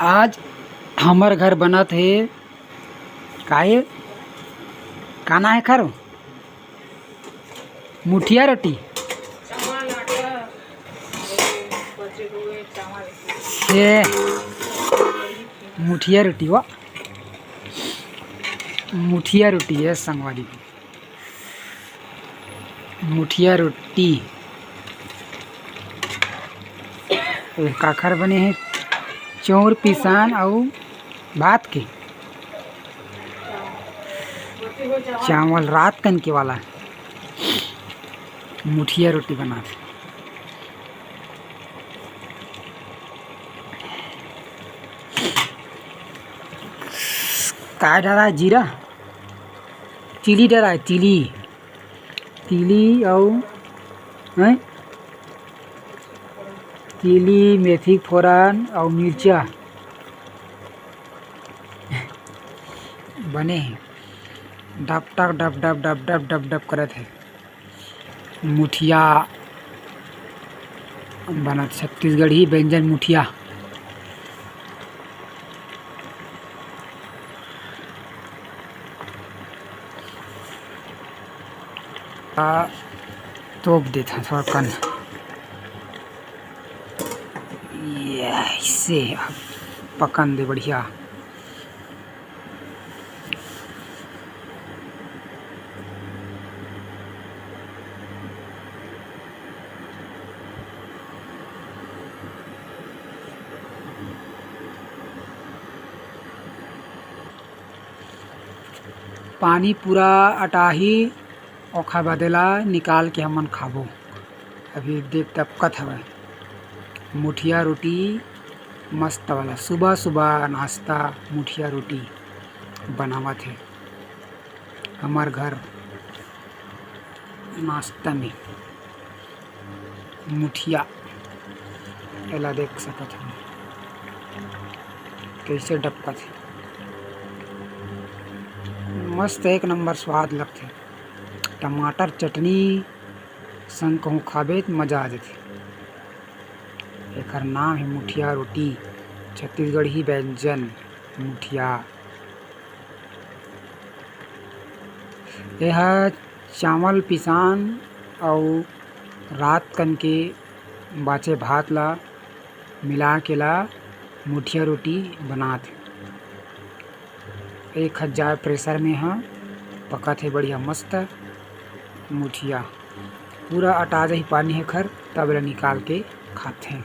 आज हमर घर बनत हे काहे काना है खरो मुठिया रोटी से मुठिया रोटी वा मुठिया रोटी है संगवारी मुठिया रोटी काखर बने हैं चौर पिसान और भात के चावल रात कन के वाला मुठिया रोटी बना थे। क्या डाला है जीरा चिली डाला है चिली और चिली मेथी फोरन और मिर्चा बने हैं डब टक dub dub dub dub dub dub करत है मुठिया बनत छत्तीसगढ़ी व्यंजन मुठिया तोप देता थोड़ा कन ऐसे पकन दे बढ़िया। पानी पूरा अटाही ओखा बदेला निकाल के हमन खाबो। अभी देख तपकत हवे मुठिया रोटी मस्त वाला सुबह सुबह नाश्ता मुठिया रोटी बनावत है हमार घर नाश्ता में मुठिया एला देख सकत है कैसे डबकत है मस्त एक नंबर स्वाद लगते टमाटर चटनी संग कहूँ खाबे तो मजा आ जाती। एकर नाम है मुठिया रोटी छत्तीसगढ़ी व्यंजन मुठिया। यह चावल पिसान और रात कन के बाचे भात ला मिला के ला मुठिया रोटी बनात। 1000 प्रेशर में हाँ पकत है बढ़िया मस्त मुठिया पूरा अटा जाही पानी है खर तब ला निकाल के खाते हैं।